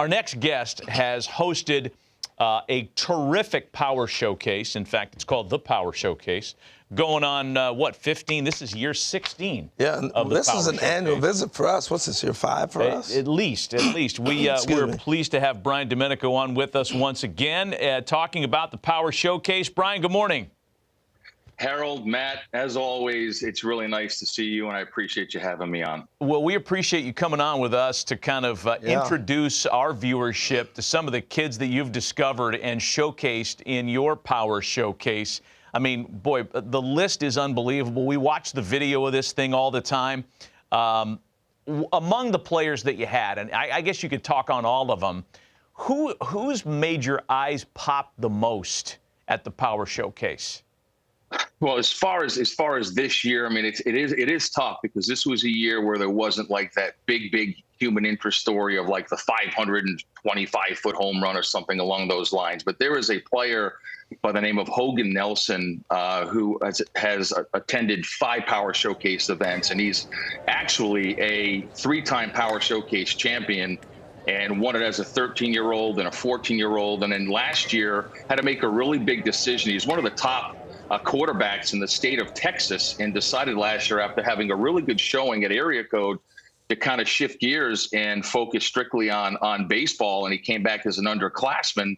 Our next guest has hosted a terrific power showcase. In fact, it's called the Power Showcase. Going on, 15? This is year 16. Yeah, of the this Power is an Showcase. annual visit for us. What's this, year 5 for us? At least. We're pleased to have Brian Domenico on with us once again, talking about the Power Showcase. Brian, good morning. Harold, Matt, as always, it's really nice to see you, and I appreciate you having me on. Well, we appreciate you coming on with us to kind of introduce our viewership to some of the kids that you've discovered and showcased in your Power Showcase. I mean, boy, the list is unbelievable. We watch the video of this thing all the time. Among the players that you had, and I guess you could talk on all of them, who's made your eyes pop the most at the Power Showcase? Well, as far as this year, I mean, it is tough because this was a year where there wasn't like that big human interest story of like the 525-foot home run or something along those lines. But there is a player by the name of Hogan Nelson who has attended 5 Power Showcase events, and he's actually a 3-time Power Showcase champion and won it as a 13-year-old and a 14-year-old. And then last year had to make a really big decision. He's one of the top quarterbacks in the state of Texas, and decided last year, after having a really good showing at area code, to kind of shift gears and focus strictly on baseball. And he came back as an underclassman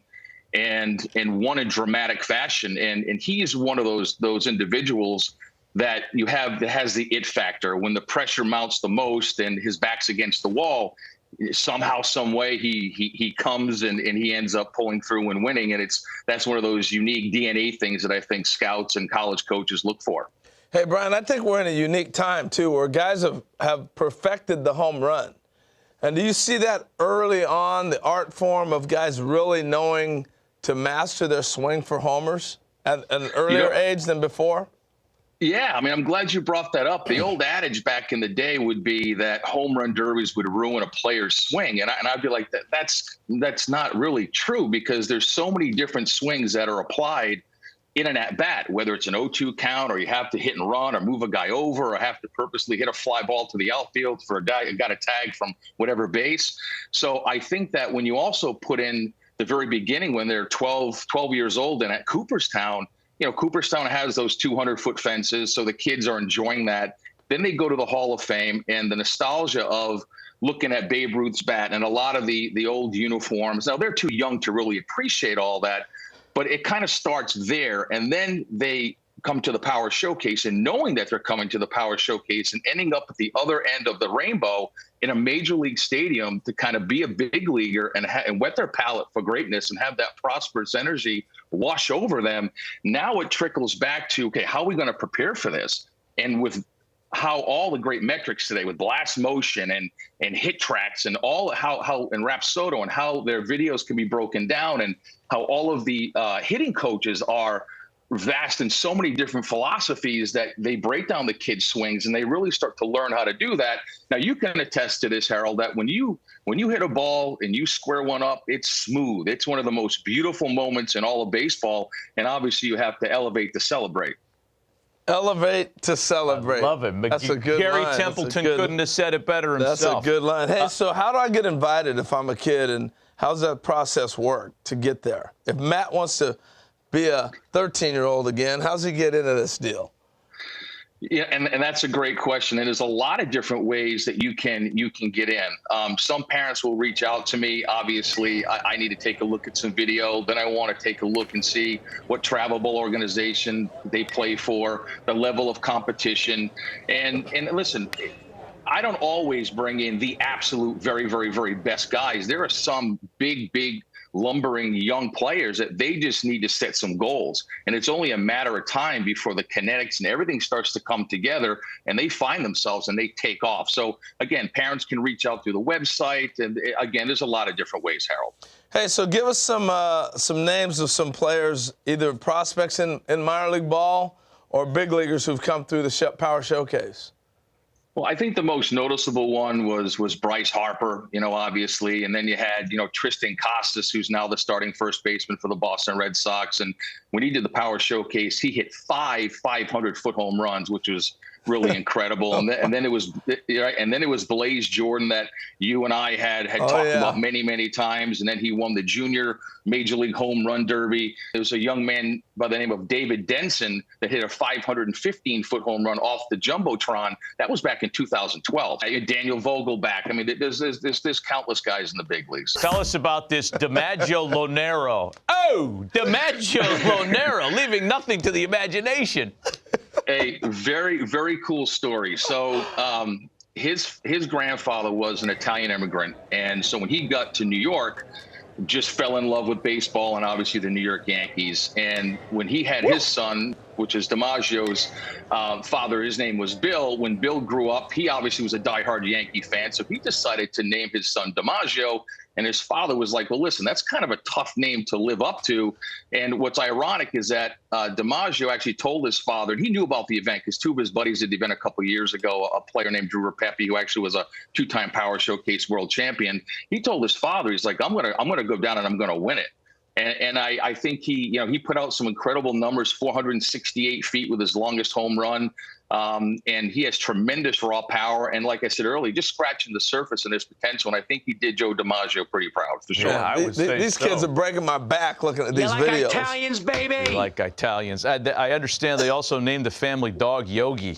and won in dramatic fashion. And he is one of those individuals that you have that has the it factor. When the pressure mounts the most and his back's against the wall, somehow, some way, he comes and he ends up pulling through and winning. And that's one of those unique DNA things that I think scouts and college coaches look for. Hey, Brian, I think we're in a unique time, too, where guys have perfected the home run. And do you see that early on, the art form of guys really knowing to master their swing for homers at an earlier age than before? Yeah, I mean, I'm glad you brought that up. The old adage back in the day would be that home run derbies would ruin a player's swing. And I'd be like, that's not really true, because there's so many different swings that are applied in an at-bat, whether it's an 0-2 count, or you have to hit and run, or move a guy over, or have to purposely hit a fly ball to the outfield for a guy who got a tag from whatever base. So I think that when you also put in the very beginning, when they're 12 years old and at Cooperstown, Cooperstown has those 200-foot fences, so the kids are enjoying that. Then they go to the Hall of Fame, and the nostalgia of looking at Babe Ruth's bat and a lot of the old uniforms. Now, they're too young to really appreciate all that, but it kind of starts there. And then they come to the Power Showcase, and knowing that they're coming to the Power Showcase and ending up at the other end of the rainbow in a major league stadium to kind of be a big leaguer and whet their palate for greatness and have that prosperous energy wash over them. Now it trickles back to, okay, how are we going to prepare for this? And with how all the great metrics today with blast motion and hit tracks and all how and Rapsodo and how their videos can be broken down, and how all of the hitting coaches are vast in so many different philosophies that they break down the kids' swings, and they really start to learn how to do that. Now, you can attest to this, Harold, that when you hit a ball and you square one up, it's smooth. It's one of the most beautiful moments in all of baseball, and obviously you have to elevate to celebrate. Elevate to celebrate. I love it. That's a good Gary line. Templeton couldn't have said it better himself. That's a good line. Hey, so how do I get invited if I'm a kid, and how's that process work to get there? If Matt wants to be a 13-year-old again, how's he get into this deal? Yeah, and that's a great question. And there's a lot of different ways that you can get in. Some parents will reach out to me. Obviously, I need to take a look at some video. Then I want to take a look and see what travelable organization they play for, the level of competition. And listen, I don't always bring in the absolute very, very, very best guys. There are some big lumbering young players that they just need to set some goals. And it's only a matter of time before the kinetics and everything starts to come together, and they find themselves and they take off. So again, parents can reach out through the website. And again, there's a lot of different ways, Harold. Hey, so give us some names of some players, either prospects in minor league ball or big leaguers who've come through the Power Showcase. Well, I think the most noticeable one was Bryce Harper, obviously. And then you had, Tristan Costas, who's now the starting first baseman for the Boston Red Sox. And when he did the Power Showcase, he hit 5 500-foot home runs, which was really incredible. And then it was Blaze Jordan that you and I had talked about many times. And then he won the junior Major League Home Run Derby. There was a young man by the name of David Denson that hit a 515-foot home run off the Jumbotron. That was back in 2012. Daniel Vogelback. I mean, there's countless guys in the big leagues. Tell us about this DiMaggio Lonero. Oh, DiMaggio Lonero, leaving nothing to the imagination. A very, very cool story. So his grandfather was an Italian immigrant. And so when he got to New York, just fell in love with baseball and obviously the New York Yankees. And when he had his son, which is DiMaggio's father, his name was Bill. When Bill grew up, he obviously was a diehard Yankee fan. So he decided to name his son DiMaggio. And his father was like, well, listen, that's kind of a tough name to live up to. And what's ironic is that DiMaggio actually told his father, and he knew about the event because two of his buddies did the event a couple of years ago, a player named Drew Rapepi, who actually was a two-time Power Showcase world champion. He told his father, he's like, I'm gonna go down and I'm gonna win it. And I think he put out some incredible numbers, 468 feet with his longest home run. And he has tremendous raw power. And like I said earlier, just scratching the surface and his potential. And I think he did Joe DiMaggio pretty proud, for sure. Yeah, I would say these kids are breaking my back looking at these videos. Italians, baby. You like Italians. I understand they also named the family dog Yogi.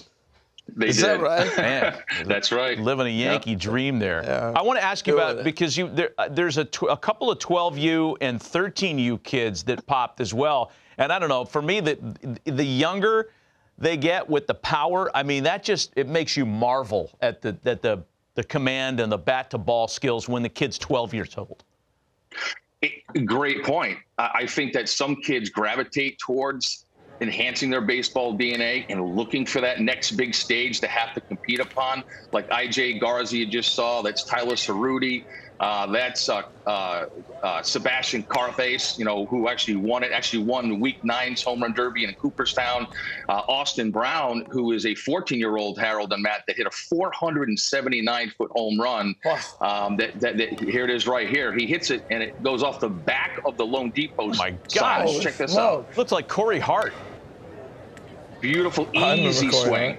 Is that right? Man, that's right. Living a Yankee dream there. Yeah. I want to ask you about, because there's a couple of 12U and 13U kids that popped as well. And I don't know, for me, the younger they get with the power, I mean, it makes you marvel at the command and the bat to ball skills when the kid's 12 years old. Great point. I think that some kids gravitate towards enhancing their baseball DNA and looking for that next big stage to have to compete upon, like IJ Garza you just saw. That's Tyler Cerruti. That's Sebastian Carthace, who actually won Week 9's Home Run Derby in Cooperstown. Austin Brown, who is a 14-year-old, Harold and Matt, that hit a 479-foot home run. Wow. Here it is right here. He hits it, and it goes off the back of the loanDepot side. Check this out. Looks like Corey Hart. Beautiful, easy swing.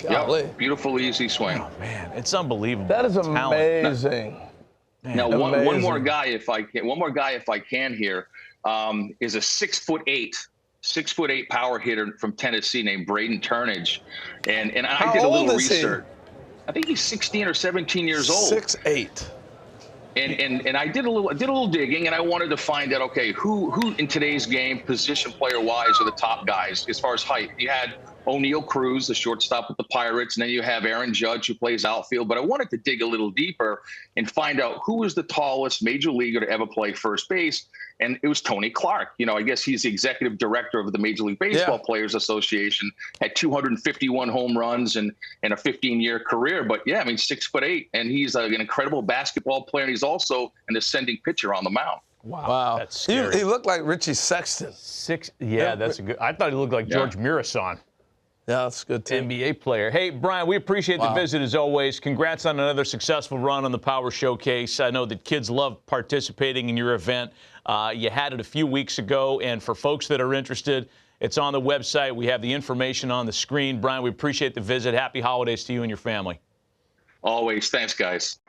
Yep. Beautiful, easy swing. Oh, man, it's unbelievable. That is amazing. Now, one more guy, if I can here, is a 6'8" power hitter from Tennessee named Braden Turnage, and I did a little research. I think he's 16 or 17 years old. 6'8". And I did a little digging, and I wanted to find out, okay, who in today's game, position player wise, are the top guys as far as height. You had O'Neal Cruz, the shortstop with the Pirates, and then you have Aaron Judge, who plays outfield. But I wanted to dig a little deeper and find out who was the tallest major leaguer to ever play first base. And it was Tony Clark. I guess he's the executive director of the Major League Baseball Players Association, had 251 home runs and a 15-year career. But, 6'8", and he's an incredible basketball player, and he's also an ascending pitcher on the mound. Wow. That's scary. He looked like Richie Sexton. That's a good. I thought he looked like George Mirasan. Yeah, that's good, too. NBA player. Hey, Brian, we appreciate the visit as always. Congrats on another successful run on the Power Showcase. I know that kids love participating in your event. You had it a few weeks ago, and for folks that are interested, it's on the website. We have the information on the screen. Brian, we appreciate the visit. Happy holidays to you and your family. Always. Thanks, guys.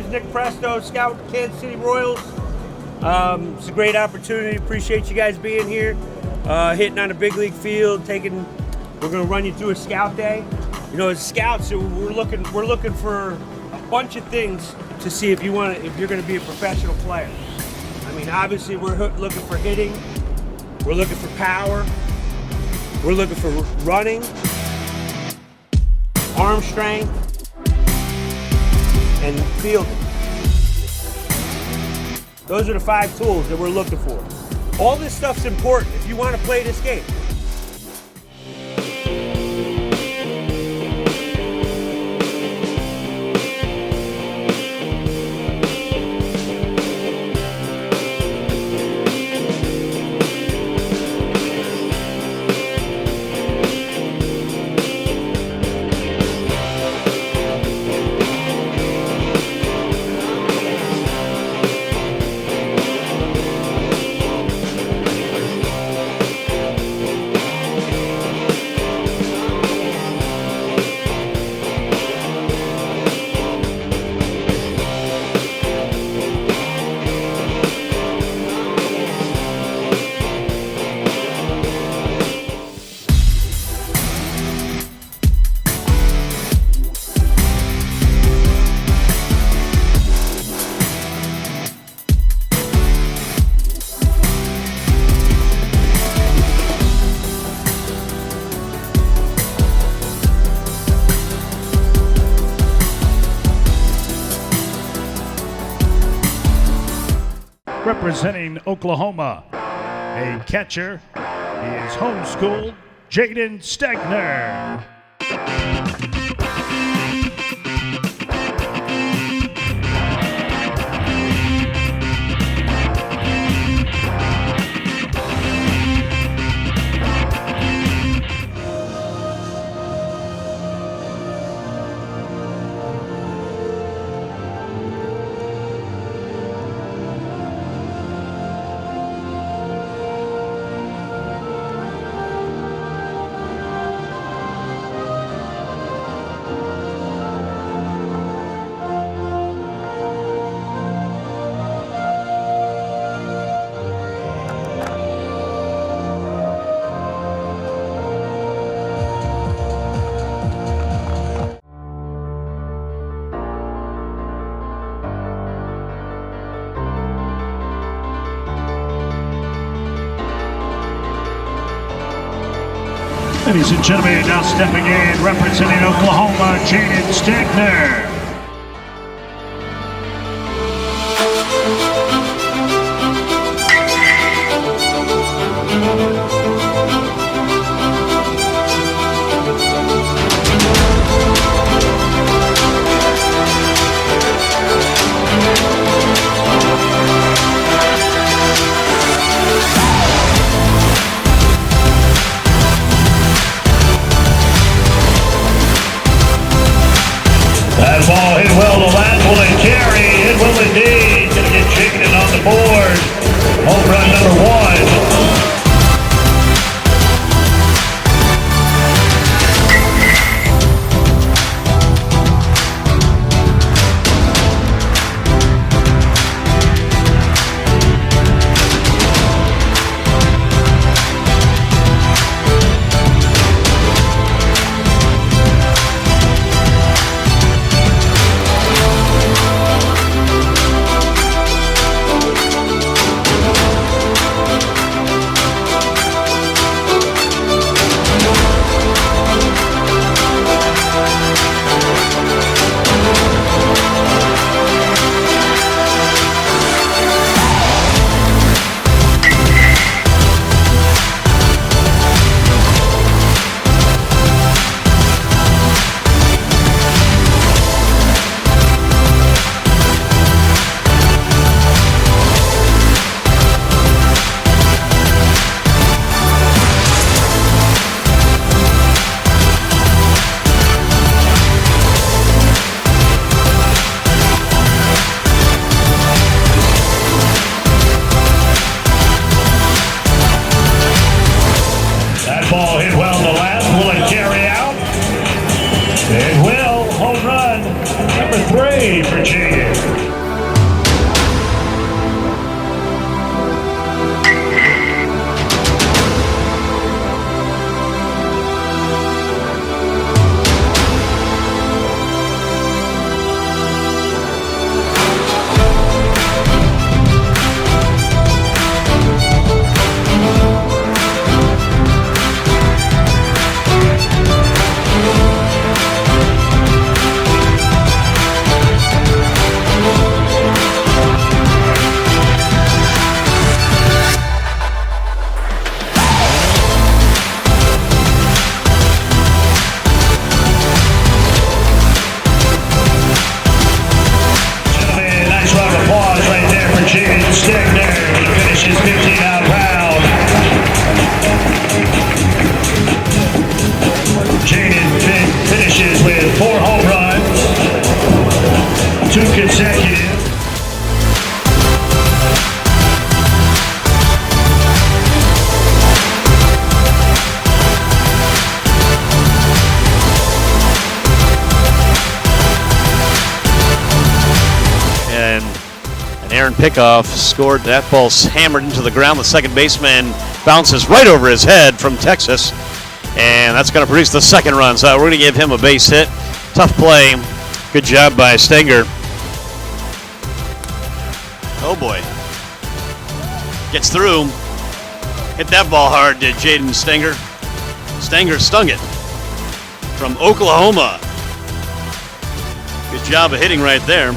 name's Nick Presto, scout Kansas City Royals. It's a great opportunity. Appreciate you guys being here, hitting on a big league field. We're going to run you through a scout day. You know, as scouts, we're looking for a bunch of things to see if you're going to be a professional player. I mean, obviously, we're looking for hitting. We're looking for power. We're looking for running, arm strength, and fielding. Those are the 5 tools that we're looking for. All this stuff's important if you want to play this game. Representing Oklahoma, a catcher, he is homeschooled Jayden Stegner. Ladies and gentlemen, now stepping in, representing Oklahoma, Jayden Stegner. return pickoff, scored. That ball's hammered into the ground. The second baseman bounces right over his head from Texas, and that's going to produce the second run. So we're going to give him a base hit. Tough play. Good job by Stegner. Oh boy. Gets through. Hit that ball hard, did Jayden Stegner. Stegner stung it from Oklahoma. Good job of hitting right there.